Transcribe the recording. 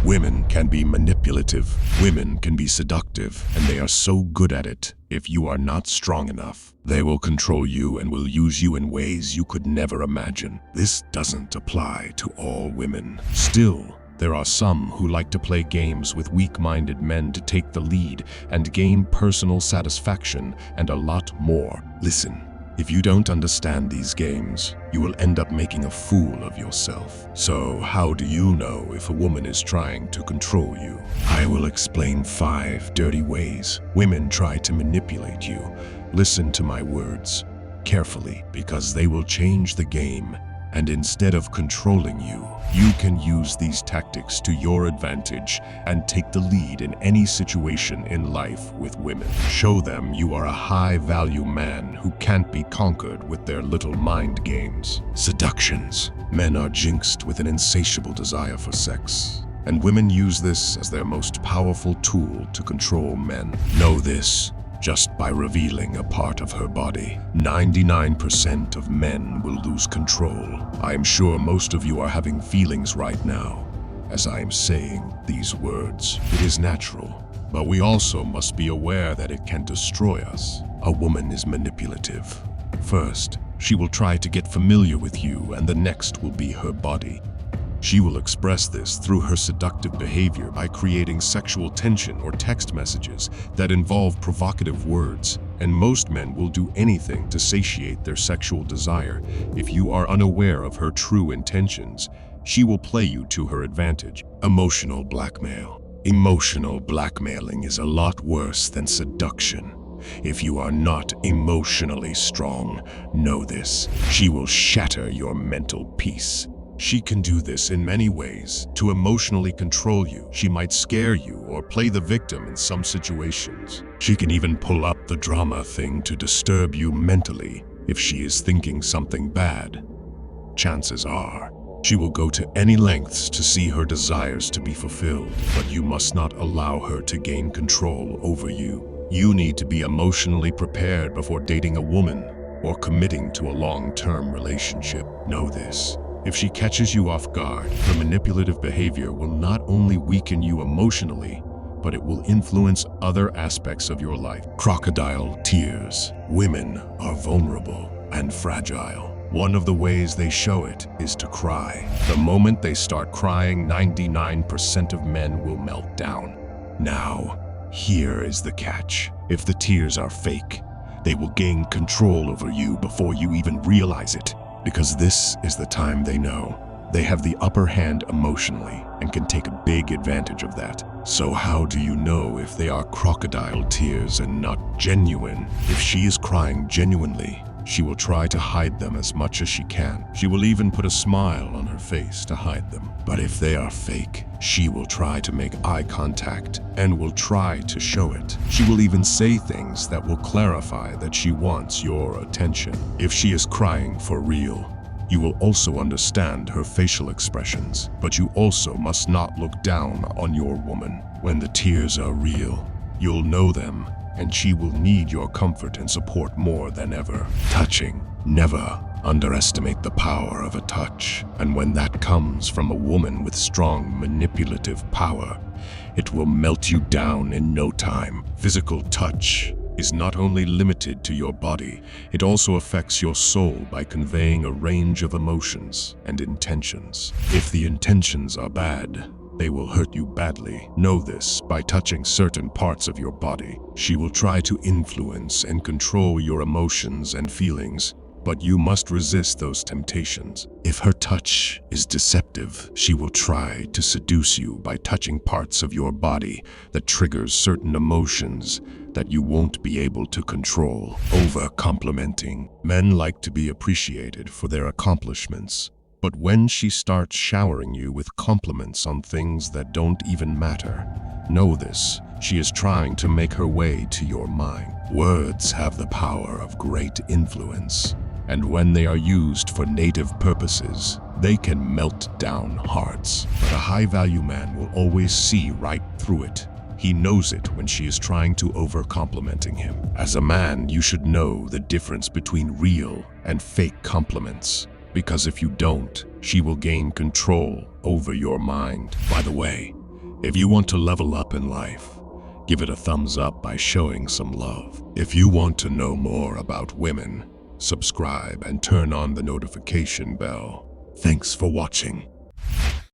Women can be manipulative, women can be seductive, and they are so good at it. If you are not strong enough, they will control you and will use you in ways you could never imagine. This doesn't apply to all women. Still, there are some who like to play games with weak-minded men to take the lead and gain personal satisfaction and a lot more. Listen. If you don't understand these games, you will end up making a fool of yourself. So how do you know if a woman is trying to control you? I will explain 5 dirty ways women try to manipulate you. Listen to my words carefully, because they will change the game. And instead of controlling you, you can use these tactics to your advantage and take the lead in any situation in life with women. Show them you are a high-value man who can't be conquered with their little mind games. Seductions. Men are jinxed with an insatiable desire for sex, and women use this as their most powerful tool to control men. Know this. Just by revealing a part of her body, 99% of men will lose control. I am sure most of you are having feelings right now as I am saying these words. It is natural, but we also must be aware that it can destroy us. A woman is manipulative. First, she will try to get familiar with you, and the next will be her body. She will express this through her seductive behavior by creating sexual tension or text messages that involve provocative words, and most men will do anything to satiate their sexual desire. If you are unaware of her true intentions, she will play you to her advantage. Emotional blackmail. Emotional blackmailing is a lot worse than seduction. If you are not emotionally strong, know this: she will shatter your mental peace. She can do this in many ways to emotionally control you. She might scare you or play the victim in some situations. She can even pull up the drama thing to disturb you mentally if she is thinking something bad. Chances are, she will go to any lengths to see her desires to be fulfilled, but you must not allow her to gain control over you. You need to be emotionally prepared before dating a woman or committing to a long-term relationship. Know this. If she catches you off guard, her manipulative behavior will not only weaken you emotionally, but it will influence other aspects of your life. Crocodile tears. Women are vulnerable and fragile. One of the ways they show it is to cry. The moment they start crying, 99% of men will melt down. Now, here is the catch. If the tears are fake, they will gain control over you before you even realize it. Because this is the time they know they have the upper hand emotionally and can take a big advantage of that. So how do you know if they are crocodile tears and not genuine? If she is crying genuinely, she will try to hide them as much as she can. She will even put a smile on her face to hide them. But if they are fake, she will try to make eye contact and will try to show it. She will even say things that will clarify that she wants your attention. If she is crying for real, you will also understand her facial expressions, but you also must not look down on your woman. When the tears are real, you'll know them, and she will need your comfort and support more than ever. Touching. Never underestimate the power of a touch, and when that comes from a woman with strong manipulative power, it will melt you down in no time. Physical touch is not only limited to your body, it also affects your soul by conveying a range of emotions and intentions. If the intentions are bad, they will hurt you badly. Know this by touching certain parts of your body. She will try to influence and control your emotions and feelings, but you must resist those temptations. If her touch is deceptive, she will try to seduce you by touching parts of your body that triggers certain emotions that you won't be able to control. Over-complimenting. Men like to be appreciated for their accomplishments, but when she starts showering you with compliments on things that don't even matter, know this: she is trying to make her way to your mind. Words have the power of great influence, and when they are used for native purposes, they can melt down hearts. But a high-value man will always see right through it. He knows it when she is trying to over-complimenting him. As a man, you should know the difference between real and fake compliments, because if you don't, she will gain control over your mind. By the way, If you want to level up in life, give it a thumbs up by showing some love. If you want to know more about women, subscribe and turn on the notification bell. Thanks for watching.